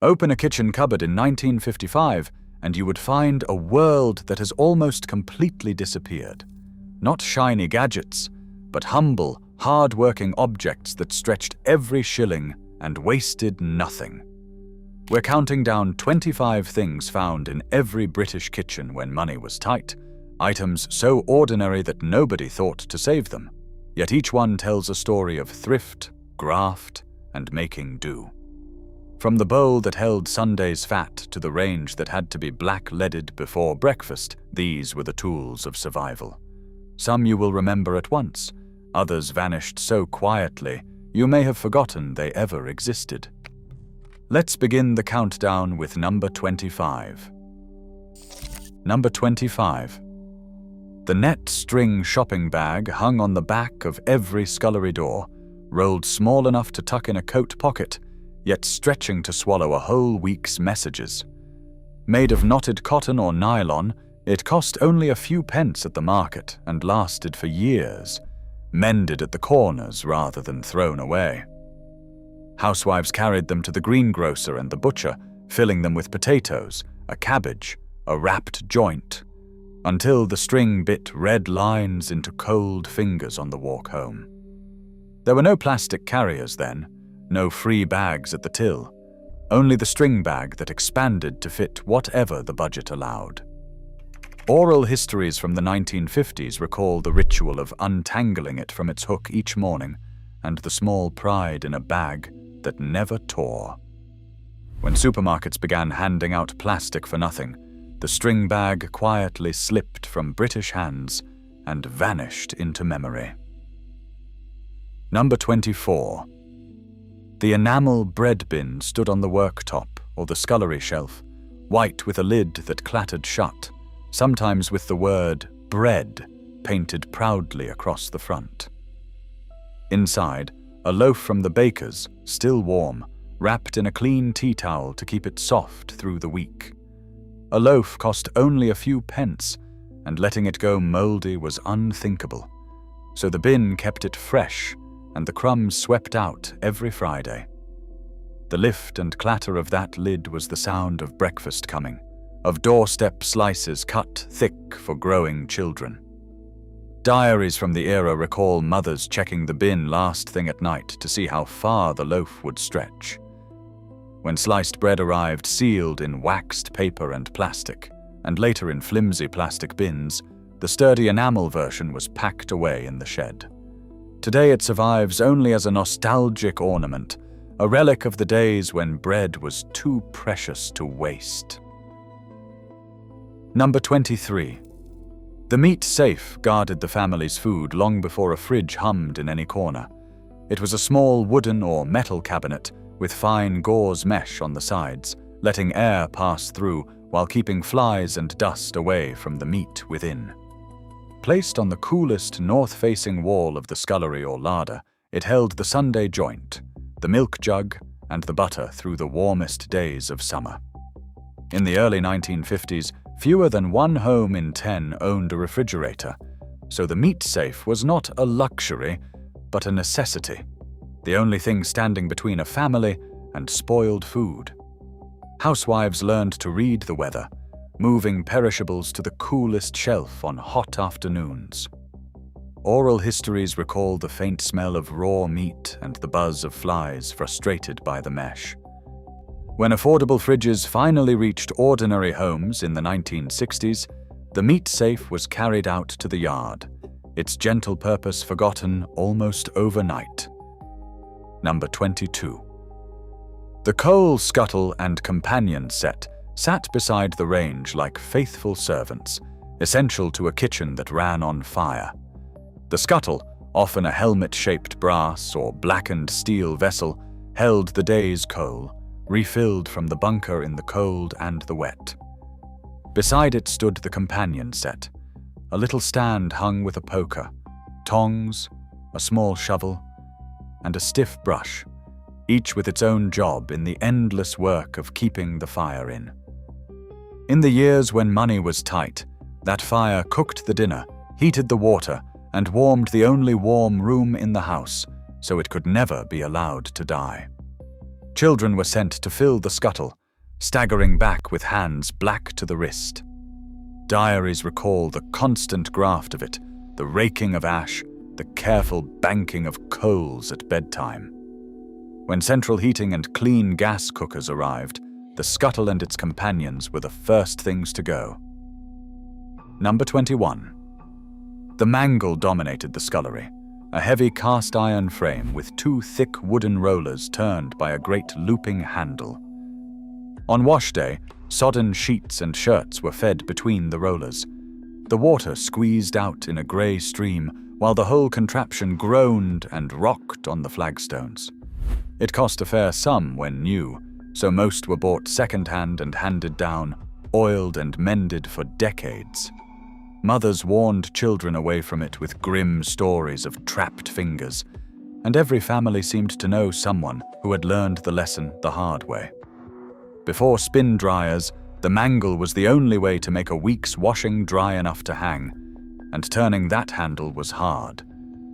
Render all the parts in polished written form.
Open a kitchen cupboard in 1955 and you would find a world that has almost completely disappeared. Not shiny gadgets, but humble, hard-working objects that stretched every shilling and wasted nothing. We're counting down 25 things found in every British kitchen when money was tight, items so ordinary that nobody thought to save them, yet each one tells a story of thrift, graft, and making do. From the bowl that held Sunday's fat to the range that had to be black-leaded before breakfast, these were the tools of survival. Some you will remember at once, others vanished so quietly you may have forgotten they ever existed. Let's begin the countdown with number 25. Number 25. The net string shopping bag hung on the back of every scullery door, rolled small enough to tuck in a coat pocket, yet stretching to swallow a whole week's messages. Made of knotted cotton or nylon, it cost only a few pence at the market and lasted for years, mended at the corners rather than thrown away. Housewives carried them to the greengrocer and the butcher, filling them with potatoes, a cabbage, a wrapped joint, until the string bit red lines into cold fingers on the walk home. There were no plastic carriers then, no free bags at the till, only the string bag that expanded to fit whatever the budget allowed. Oral histories from the 1950s recall the ritual of untangling it from its hook each morning and the small pride in a bag that never tore. When supermarkets began handing out plastic for nothing, the string bag quietly slipped from British hands and vanished into memory. Number 24. The enamel bread bin stood on the worktop or the scullery shelf, white with a lid that clattered shut, sometimes with the word bread painted proudly across the front. Inside, a loaf from the baker's, still warm, wrapped in a clean tea towel to keep it soft through the week. A loaf cost only a few pence, and letting it go mouldy was unthinkable, so the bin kept it fresh and the crumbs swept out every Friday. The lift and clatter of that lid was the sound of breakfast coming, of doorstep slices cut thick for growing children. Diaries from the era recall mothers checking the bin last thing at night to see how far the loaf would stretch. When sliced bread arrived sealed in waxed paper and plastic, and later in flimsy plastic bins, the sturdy enamel version was packed away in the shed. Today it survives only as a nostalgic ornament, a relic of the days when bread was too precious to waste. Number 23. The meat safe guarded the family's food long before a fridge hummed in any corner. It was a small wooden or metal cabinet with fine gauze mesh on the sides, letting air pass through while keeping flies and dust away from the meat within. Placed on the coolest north-facing wall of the scullery or larder, it held the Sunday joint, the milk jug, and the butter through the warmest days of summer. In the early 1950s, fewer than 1 home in 10 owned a refrigerator, so the meat safe was not a luxury, but a necessity, the only thing standing between a family and spoiled food. Housewives learned to read the weather, moving perishables to the coolest shelf on hot afternoons. Oral histories recall the faint smell of raw meat and the buzz of flies frustrated by the mesh. When affordable fridges finally reached ordinary homes in the 1960s, the meat safe was carried out to the yard, its gentle purpose forgotten almost overnight. Number 22. The coal scuttle and companion set sat beside the range like faithful servants, essential to a kitchen that ran on fire. The scuttle, often a helmet-shaped brass or blackened steel vessel, held the day's coal, refilled from the bunker in the cold and the wet. Beside it stood the companion set, a little stand hung with a poker, tongs, a small shovel, and a stiff brush, each with its own job in the endless work of keeping the fire in. In the years when money was tight, that fire cooked the dinner, heated the water, and warmed the only warm room in the house, so it could never be allowed to die. Children were sent to fill the scuttle, staggering back with hands black to the wrist. Diaries recall the constant graft of it, the raking of ash, the careful banking of coals at bedtime. When central heating and clean gas cookers arrived, the scuttle and its companions were the first things to go. Number 21. The mangle dominated the scullery, a heavy cast iron frame with two thick wooden rollers turned by a great looping handle. On wash day, sodden sheets and shirts were fed between the rollers. The water squeezed out in a grey stream while the whole contraption groaned and rocked on the flagstones. It cost a fair sum when new, so most were bought second-hand and handed down, oiled and mended for decades. Mothers warned children away from it with grim stories of trapped fingers, and every family seemed to know someone who had learned the lesson the hard way. Before spin dryers, the mangle was the only way to make a week's washing dry enough to hang, and turning that handle was hard,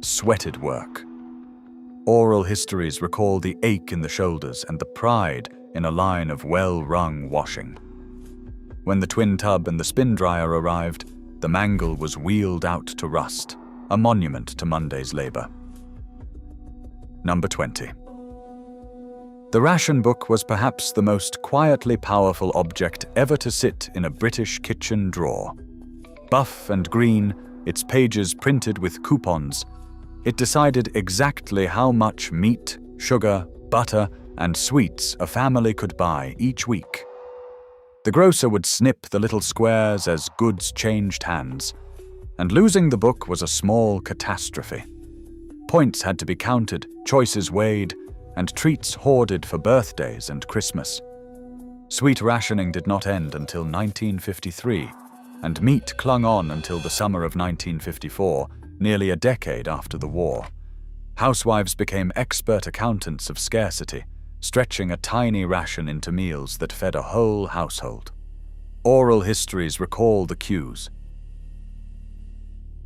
sweated work. Oral histories recall the ache in the shoulders and the pride in a line of well-wrung washing. When the twin tub and the spin dryer arrived, the mangle was wheeled out to rust, a monument to Monday's labor. Number 20. The ration book was perhaps the most quietly powerful object ever to sit in a British kitchen drawer. Buff and green, its pages printed with coupons, it decided exactly how much meat, sugar, butter, and sweets a family could buy each week. The grocer would snip the little squares as goods changed hands, and losing the book was a small catastrophe. Points had to be counted, choices weighed, and treats hoarded for birthdays and Christmas. Sweet rationing did not end until 1953, and meat clung on until the summer of 1954, nearly a decade after the war. Housewives became expert accountants of scarcity, stretching a tiny ration into meals that fed a whole household. Oral histories recall the cues.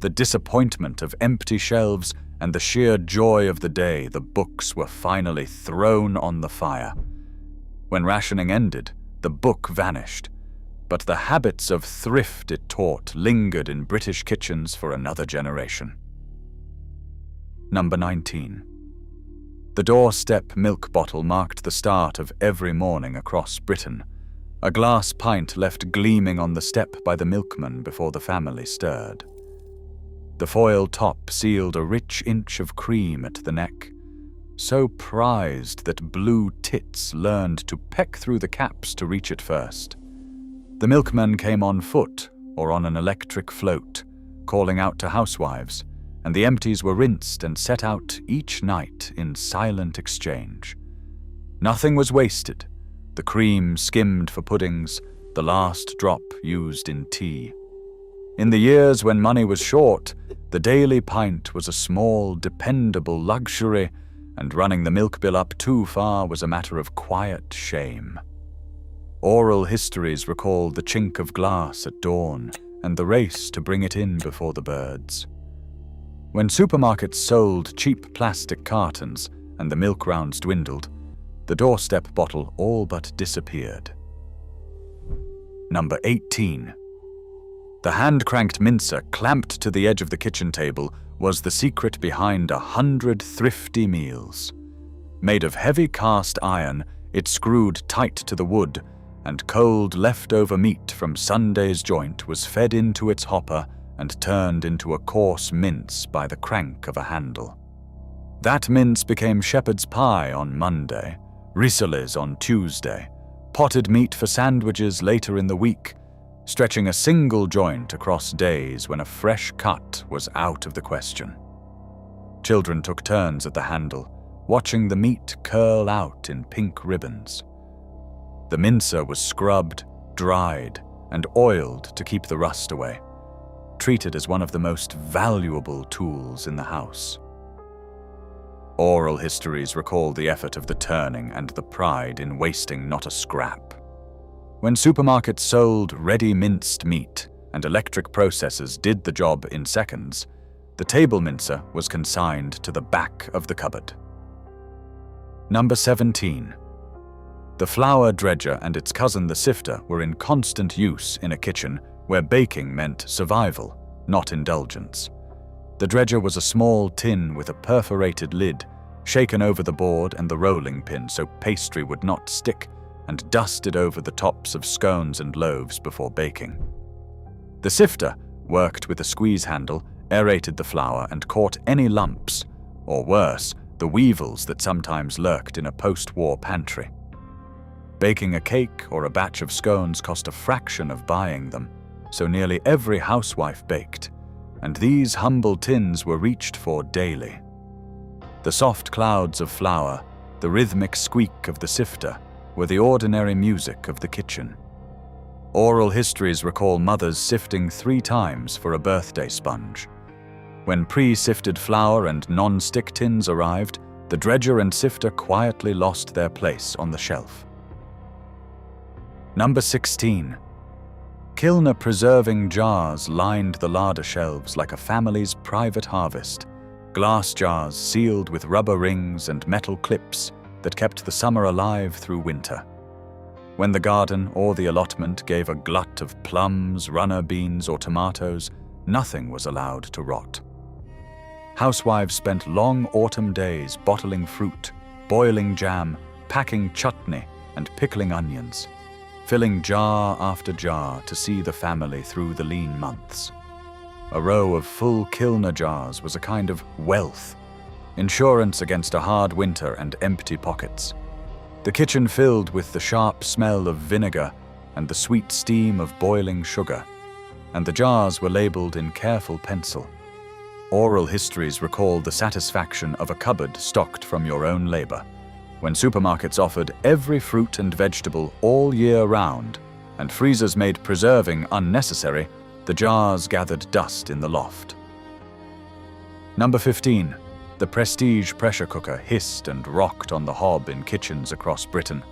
The disappointment of empty shelves and the sheer joy of the day the books were finally thrown on the fire. When rationing ended, the book vanished, but the habits of thrift it taught lingered in British kitchens for another generation. Number 19. The doorstep milk bottle marked the start of every morning across Britain, a glass pint left gleaming on the step by the milkman before the family stirred. The foil top sealed a rich inch of cream at the neck, so prized that blue tits learned to peck through the caps to reach it first. The milkman came on foot or on an electric float, calling out to housewives, and the empties were rinsed and set out each night in silent exchange. Nothing was wasted, the cream skimmed for puddings, the last drop used in tea. In the years when money was short, the daily pint was a small, dependable luxury, and running the milk bill up too far was a matter of quiet shame. Oral histories recall the chink of glass at dawn and the race to bring it in before the birds. When supermarkets sold cheap plastic cartons and the milk rounds dwindled, the doorstep bottle all but disappeared. Number 18. The hand-cranked mincer clamped to the edge of the kitchen table was the secret behind 100 thrifty meals. Made of heavy cast iron, it screwed tight to the wood, and cold leftover meat from Sunday's joint was fed into its hopper and turned into a coarse mince by the crank of a handle. That mince became shepherd's pie on Monday, rissoles on Tuesday, potted meat for sandwiches later in the week, stretching a single joint across days when a fresh cut was out of the question. Children took turns at the handle, watching the meat curl out in pink ribbons. The mincer was scrubbed, dried, and oiled to keep the rust away, treated as one of the most valuable tools in the house. Oral histories recall the effort of the turning and the pride in wasting not a scrap. When supermarkets sold ready minced meat and electric processors did the job in seconds, the table mincer was consigned to the back of the cupboard. Number 17. The flour dredger and its cousin the sifter were in constant use in a kitchen where baking meant survival, not indulgence. The dredger was a small tin with a perforated lid, shaken over the board and the rolling pin so pastry would not stick, and dusted over the tops of scones and loaves before baking. The sifter worked with a squeeze handle, aerated the flour, and caught any lumps, or worse, the weevils that sometimes lurked in a post-war pantry. Baking a cake or a batch of scones cost a fraction of buying them, so nearly every housewife baked, and these humble tins were reached for daily. The soft clouds of flour, the rhythmic squeak of the sifter, were the ordinary music of the kitchen. Oral histories recall mothers sifting 3 times for a birthday sponge. When pre-sifted flour and non-stick tins arrived, the dredger and sifter quietly lost their place on the shelf. Number 16. Kilner preserving jars lined the larder shelves like a family's private harvest. Glass jars sealed with rubber rings and metal clips that kept the summer alive through winter. When the garden or the allotment gave a glut of plums, runner beans, or tomatoes, nothing was allowed to rot. Housewives spent long autumn days bottling fruit, boiling jam, packing chutney, and pickling onions, filling jar after jar to see the family through the lean months. A row of full Kilner jars was a kind of wealth, insurance against a hard winter and empty pockets. The kitchen filled with the sharp smell of vinegar and the sweet steam of boiling sugar, and the jars were labeled in careful pencil. Oral histories recall the satisfaction of a cupboard stocked from your own labor, when supermarkets offered every fruit and vegetable all year round, and freezers made preserving unnecessary. The jars gathered dust in the loft. Number 15. The Prestige pressure cooker hissed and rocked on the hob in kitchens across Britain,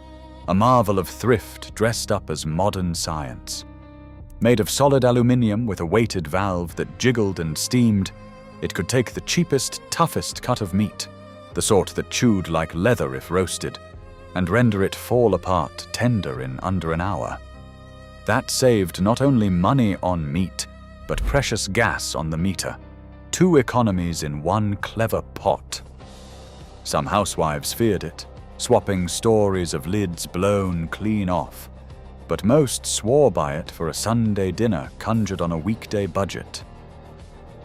a marvel of thrift dressed up as modern science. Made of solid aluminium with a weighted valve that jiggled and steamed, it could take the cheapest, toughest cut of meat, the sort that chewed like leather if roasted, and render it fall apart tender in under an hour. That saved not only money on meat, but precious gas on the meter. 2 economies in one clever pot. Some housewives feared it, swapping stories of lids blown clean off, but most swore by it for a Sunday dinner conjured on a weekday budget.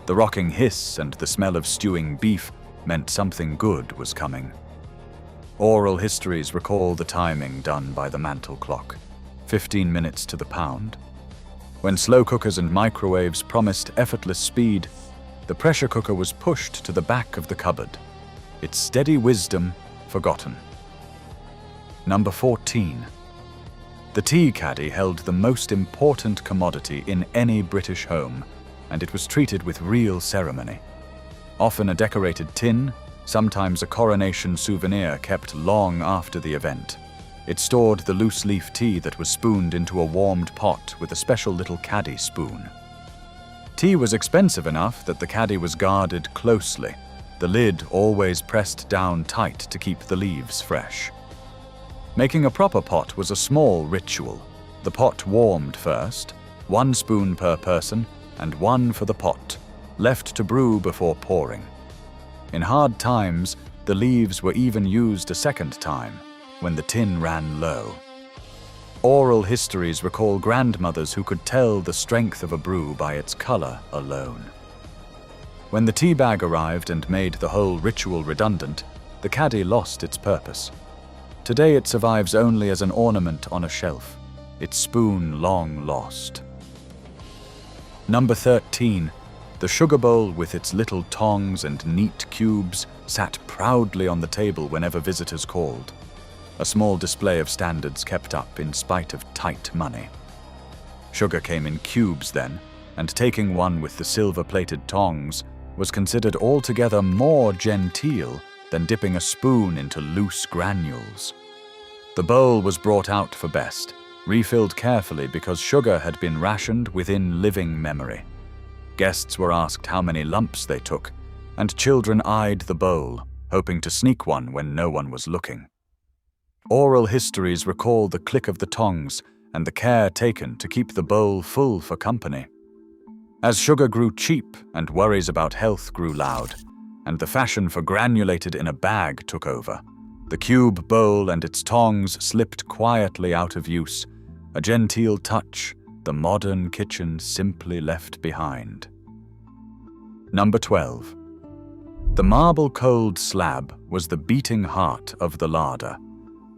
The rocking hiss and the smell of stewing beef meant something good was coming. Oral histories recall the timing done by the mantel clock, 15 minutes to the pound. When slow cookers and microwaves promised effortless speed, the pressure cooker was pushed to the back of the cupboard, its steady wisdom forgotten. Number 14. The tea caddy held the most important commodity in any British home, and it was treated with real ceremony. Often a decorated tin, sometimes a coronation souvenir kept long after the event. It stored the loose-leaf tea that was spooned into a warmed pot with a special little caddy spoon. Tea was expensive enough that the caddy was guarded closely, the lid always pressed down tight to keep the leaves fresh. Making a proper pot was a small ritual. The pot warmed first, 1 spoon per person, and 1 for the pot, left to brew before pouring. In hard times, the leaves were even used a second time, when the tin ran low. Oral histories recall grandmothers who could tell the strength of a brew by its color alone. When the tea bag arrived and made the whole ritual redundant, the caddy lost its purpose. Today it survives only as an ornament on a shelf, its spoon long lost. Number 13. The sugar bowl with its little tongs and neat cubes sat proudly on the table whenever visitors called. A small display of standards kept up in spite of tight money. Sugar came in cubes then, and taking one with the silver-plated tongs was considered altogether more genteel than dipping a spoon into loose granules. The bowl was brought out for best, refilled carefully because sugar had been rationed within living memory. Guests were asked how many lumps they took, and children eyed the bowl, hoping to sneak one when no one was looking. Oral histories recall the click of the tongs and the care taken to keep the bowl full for company. As sugar grew cheap and worries about health grew loud, and the fashion for granulated in a bag took over, the cube bowl and its tongs slipped quietly out of use, a genteel touch the modern kitchen simply left behind. Number 12. The marble cold slab was the beating heart of the larder,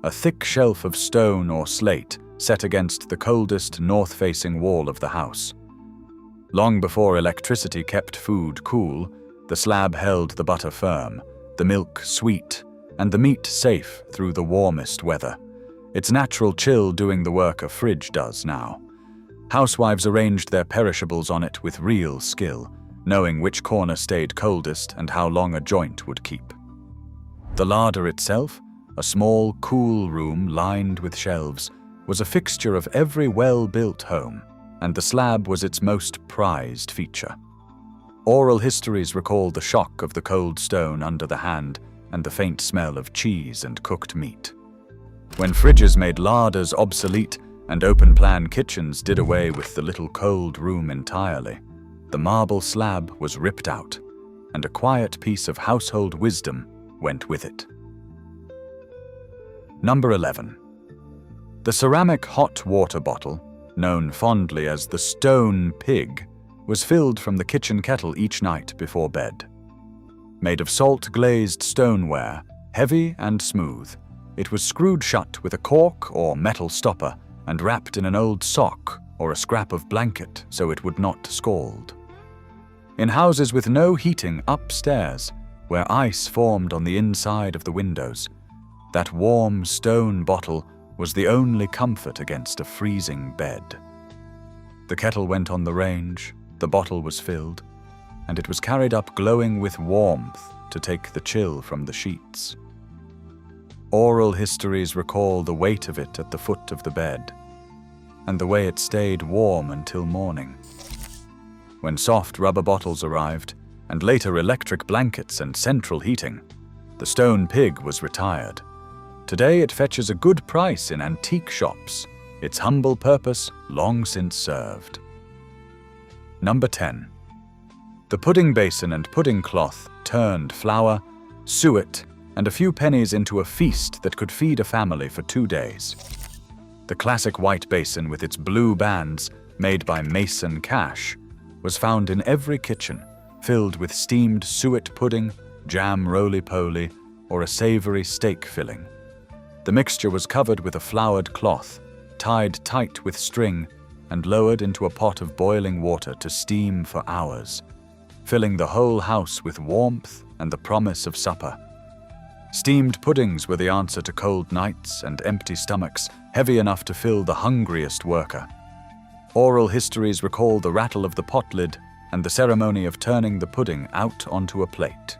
a thick shelf of stone or slate set against the coldest north-facing wall of the house. Long before electricity kept food cool, the slab held the butter firm, the milk sweet, and the meat safe through the warmest weather, its natural chill doing the work a fridge does now. Housewives arranged their perishables on it with real skill, knowing which corner stayed coldest and how long a joint would keep. The larder itself, a small, cool room lined with shelves, was a fixture of every well-built home, and the slab was its most prized feature. Oral histories recall the shock of the cold stone under the hand and the faint smell of cheese and cooked meat. When fridges made larders obsolete and open-plan kitchens did away with the little cold room entirely, the marble slab was ripped out, and a quiet piece of household wisdom went with it. Number 11. The ceramic hot water bottle, known fondly as the stone pig, was filled from the kitchen kettle each night before bed. Made of salt-glazed stoneware, heavy and smooth, it was screwed shut with a cork or metal stopper and wrapped in an old sock or a scrap of blanket so it would not scald. In houses with no heating upstairs, where ice formed on the inside of the windows, that warm stone bottle was the only comfort against a freezing bed. The kettle went on the range, the bottle was filled, and it was carried up glowing with warmth to take the chill from the sheets. Oral histories recall the weight of it at the foot of the bed, and the way it stayed warm until morning. When soft rubber bottles arrived, and later electric blankets and central heating, the stone pig was retired. Today it fetches a good price in antique shops, its humble purpose long since served. Number 10. The pudding basin and pudding cloth turned flour, suet, and a few pennies into a feast that could feed a family for 2 days. The classic white basin with its blue bands, made by Mason Cash, was found in every kitchen, filled with steamed suet pudding, jam roly-poly, or a savory steak filling. The mixture was covered with a floured cloth, tied tight with string, and lowered into a pot of boiling water to steam for hours, filling the whole house with warmth and the promise of supper. Steamed puddings were the answer to cold nights and empty stomachs, heavy enough to fill the hungriest worker. Oral histories recall the rattle of the pot lid and the ceremony of turning the pudding out onto a plate.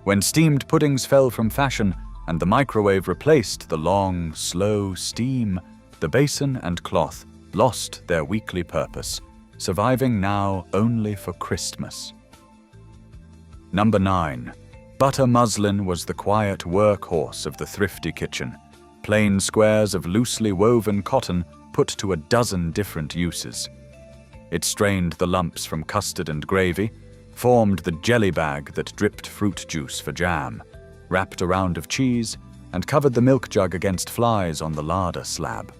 When steamed puddings fell from fashion and the microwave replaced the long, slow steam, the basin and cloth lost their weekly purpose, surviving now only for Christmas. Number 9. Butter muslin was the quiet workhorse of the thrifty kitchen, plain squares of loosely woven cotton put to a dozen different uses. It strained the lumps from custard and gravy, formed the jelly bag that dripped fruit juice for jam, wrapped a round of cheese, and covered the milk jug against flies on the larder slab.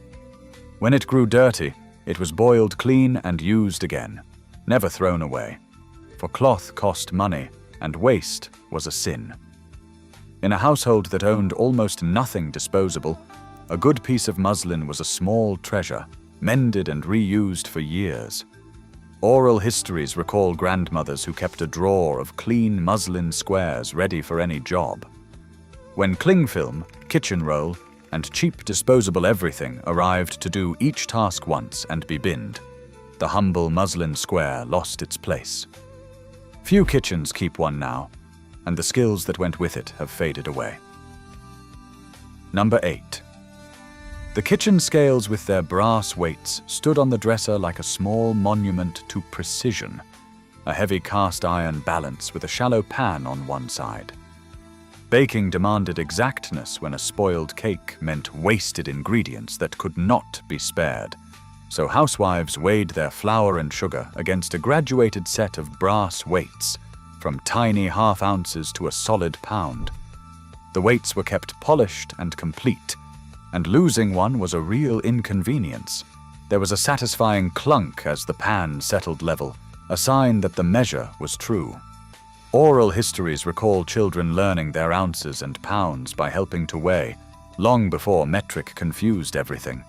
When it grew dirty, it was boiled clean and used again, never thrown away, for cloth cost money and waste was a sin. In a household that owned almost nothing disposable, a good piece of muslin was a small treasure, mended and reused for years. Oral histories recall grandmothers who kept a drawer of clean muslin squares ready for any job. When cling film, kitchen roll, and cheap disposable everything arrived to do each task once and be binned, the humble muslin square lost its place. Few kitchens keep one now, and the skills that went with it have faded away. Number 8. The kitchen scales with their brass weights stood on the dresser like a small monument to precision, a heavy cast iron balance with a shallow pan on one side. baking demanded exactness when a spoiled cake meant wasted ingredients that could not be spared. So housewives weighed their flour and sugar against a graduated set of brass weights, from tiny half ounces to a solid pound. The weights were kept polished and complete, and losing one was a real inconvenience. There was a satisfying clunk as the pan settled level, a sign that the measure was true. Oral histories recall children learning their ounces and pounds by helping to weigh, long before metric confused everything.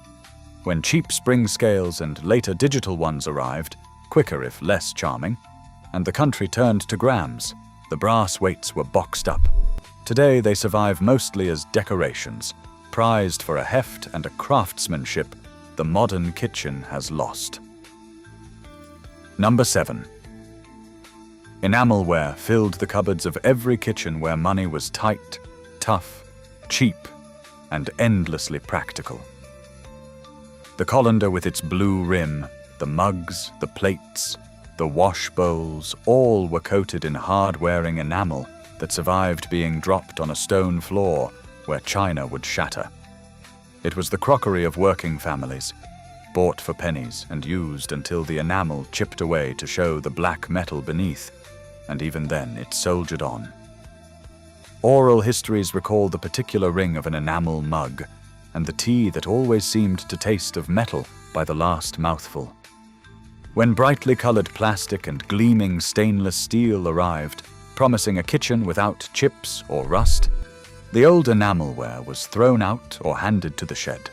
When cheap spring scales and later digital ones arrived, quicker if less charming, and the country turned to grams, the brass weights were boxed up. Today they survive mostly as decorations, prized for a heft and a craftsmanship the modern kitchen has lost. Number 7. Enamelware filled the cupboards of every kitchen where money was tight, tough, cheap, and endlessly practical. The colander with its blue rim, the mugs, the plates, the wash bowls, all were coated in hard-wearing enamel that survived being dropped on a stone floor where china would shatter. It was the crockery of working families, bought for pennies and used until the enamel chipped away to show the black metal beneath, and even then it soldiered on. Oral histories recall the particular ring of an enamel mug, and the tea that always seemed to taste of metal by the last mouthful. When brightly colored plastic and gleaming stainless steel arrived, promising a kitchen without chips or rust, the old enamelware was thrown out or handed to the shed.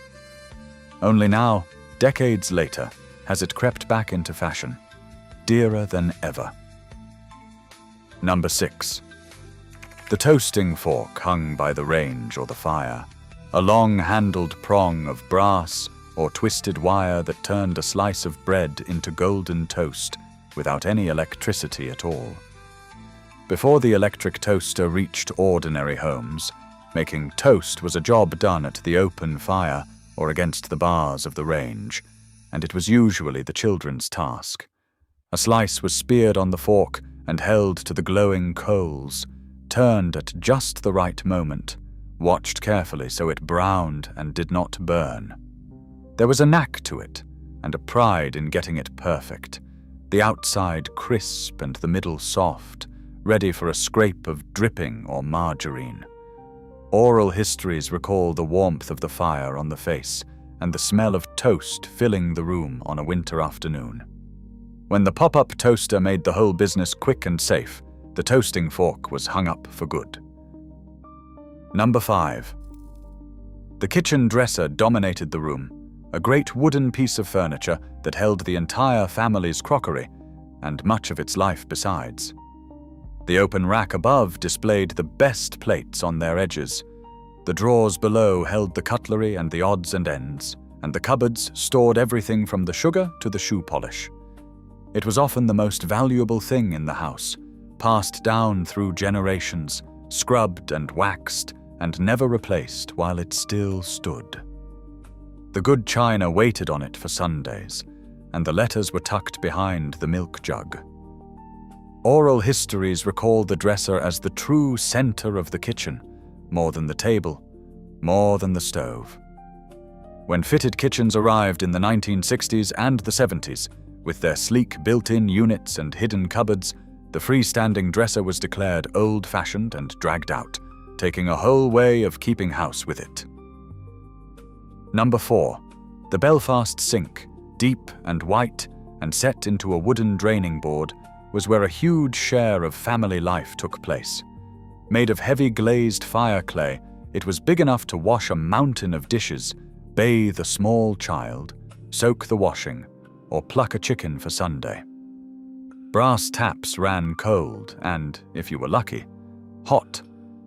Only now, decades later, has it crept back into fashion, dearer than ever. Number 6. The toasting fork hung by the range or the fire, a long-handled prong of brass or twisted wire that turned a slice of bread into golden toast without any electricity at all. Before the electric toaster reached ordinary homes, making toast was a job done at the open fire or against the bars of the range, and it was usually the children's task. A slice was speared on the fork and held to the glowing coals, turned at just the right moment, watched carefully so it browned and did not burn. There was a knack to it, and a pride in getting it perfect, the outside crisp and the middle soft, ready for a scrape of dripping or margarine. Oral histories recall the warmth of the fire on the face and the smell of toast filling the room on a winter afternoon. When the pop-up toaster made the whole business quick and safe, the toasting fork was hung up for good. Number 5. The kitchen dresser dominated the room, a great wooden piece of furniture that held the entire family's crockery and much of its life besides. The open rack above displayed the best plates on their edges. The drawers below held the cutlery and the odds and ends, and the cupboards stored everything from the sugar to the shoe polish. It was often the most valuable thing in the house, passed down through generations, scrubbed and waxed, and never replaced while it still stood. The good china waited on it for Sundays, and the letters were tucked behind the milk jug. Oral histories recall the dresser as the true center of the kitchen, more than the table, more than the stove. When fitted kitchens arrived in the 1960s and the 70s, with their sleek built-in units and hidden cupboards, the freestanding dresser was declared old-fashioned and dragged out, taking a whole way of keeping house with it. Number 4. The Belfast sink, deep and white and set into a wooden draining board, was where a huge share of family life took place. Made of heavy glazed fire clay, it was big enough to wash a mountain of dishes, bathe a small child, soak the washing, or pluck a chicken for Sunday. Brass taps ran cold and, if you were lucky, hot,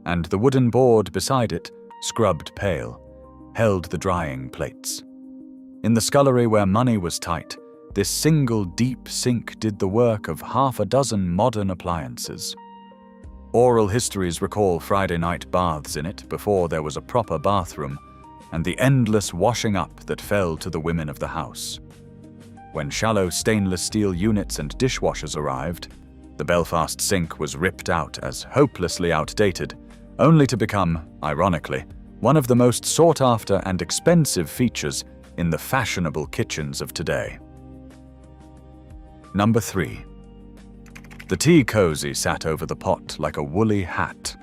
and the wooden board beside it, scrubbed pale, held the drying plates. In the scullery where money was tight, this single deep sink did the work of half a dozen modern appliances. Oral histories recall Friday night baths in it before there was a proper bathroom, and the endless washing up that fell to the women of the house. When shallow stainless steel units and dishwashers arrived, the Belfast sink was ripped out as hopelessly outdated, only to become, ironically, one of the most sought-after and expensive features in the fashionable kitchens of today. Number 3. The tea cozy sat over the pot like a woolly hat.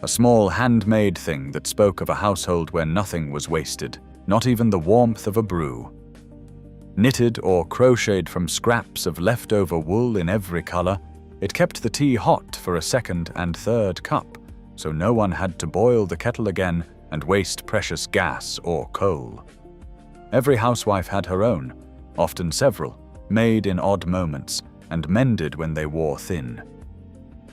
A small handmade thing that spoke of a household where nothing was wasted, not even the warmth of a brew. Knitted or crocheted from scraps of leftover wool in every color, it kept the tea hot for a second and third cup, so no one had to boil the kettle again and waste precious gas or coal. Every housewife had her own, often several, made in odd moments and mended when they wore thin.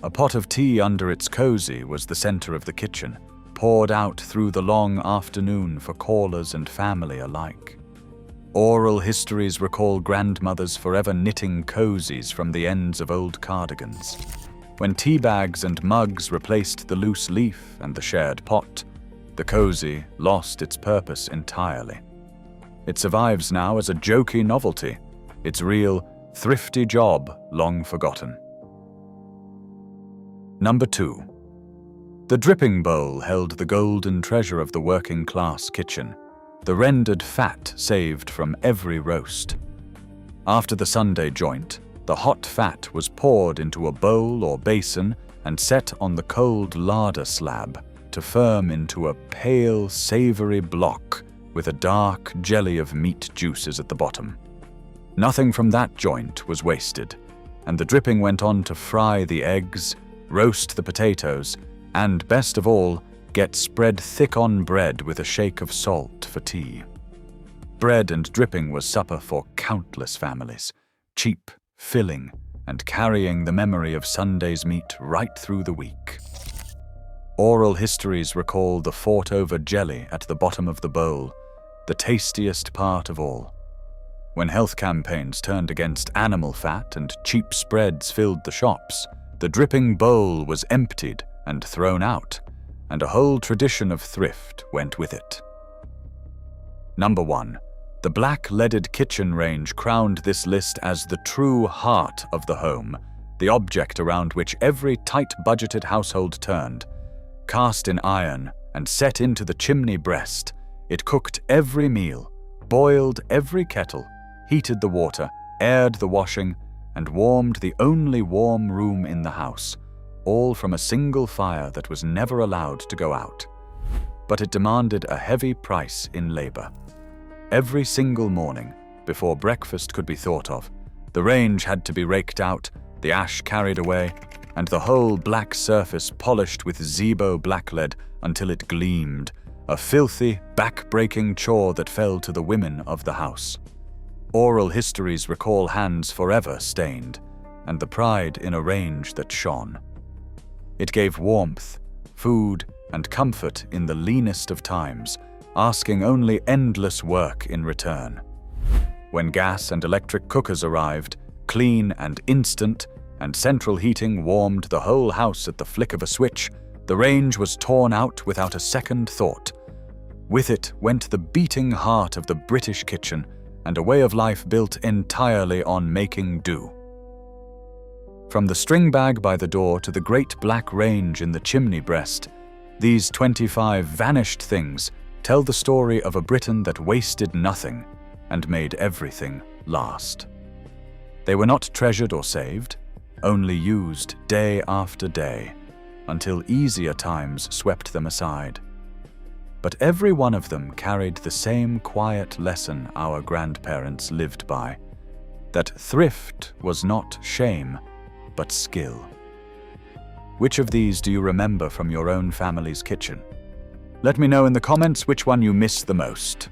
A pot of tea under its cozy was the center of the kitchen, poured out through the long afternoon for callers and family alike. Oral histories recall grandmothers forever knitting cozies from the ends of old cardigans. When tea bags and mugs replaced the loose leaf and the shared pot, the cozy lost its purpose entirely. It survives now as a jokey novelty, its real, thrifty job long forgotten. Number 2. The dripping bowl held the golden treasure of the working-class kitchen, the rendered fat saved from every roast. After the Sunday joint, the hot fat was poured into a bowl or basin and set on the cold larder slab to firm into a pale, savory block with a dark jelly of meat juices at the bottom. Nothing from that joint was wasted, and the dripping went on to fry the eggs, roast the potatoes, and, best of all, get spread thick on bread with a shake of salt for tea. Bread and dripping was supper for countless families, cheap, filling, and carrying the memory of Sunday's meat right through the week. Oral histories recall the fought-over jelly at the bottom of the bowl, the tastiest part of all. When health campaigns turned against animal fat and cheap spreads filled the shops, the dripping bowl was emptied and thrown out, and a whole tradition of thrift went with it. Number 1. The black leaded kitchen range crowned this list as the true heart of the home, the object around which every tight-budgeted household turned. Cast in iron and set into the chimney breast, it cooked every meal, boiled every kettle, heated the water, aired the washing, and warmed the only warm room in the house, all from a single fire that was never allowed to go out. But it demanded a heavy price in labor. Every single morning, before breakfast could be thought of, the range had to be raked out, the ash carried away, and the whole black surface polished with Zebo blacklead until it gleamed, a filthy, back-breaking chore that fell to the women of the house. Oral histories recall hands forever stained, and the pride in a range that shone. It gave warmth, food, and comfort in the leanest of times, asking only endless work in return. When gas and electric cookers arrived, clean and instant, and central heating warmed the whole house at the flick of a switch, the range was torn out without a second thought. With it went the beating heart of the British kitchen and a way of life built entirely on making do. From the string bag by the door to the great black range in the chimney breast, these 25 vanished things tell the story of a Britain that wasted nothing and made everything last. They were not treasured or saved, only used day after day, until easier times swept them aside. But every one of them carried the same quiet lesson our grandparents lived by, that thrift was not shame, but skill. Which of these do you remember from your own family's kitchen? Let me know in the comments which one you miss the most.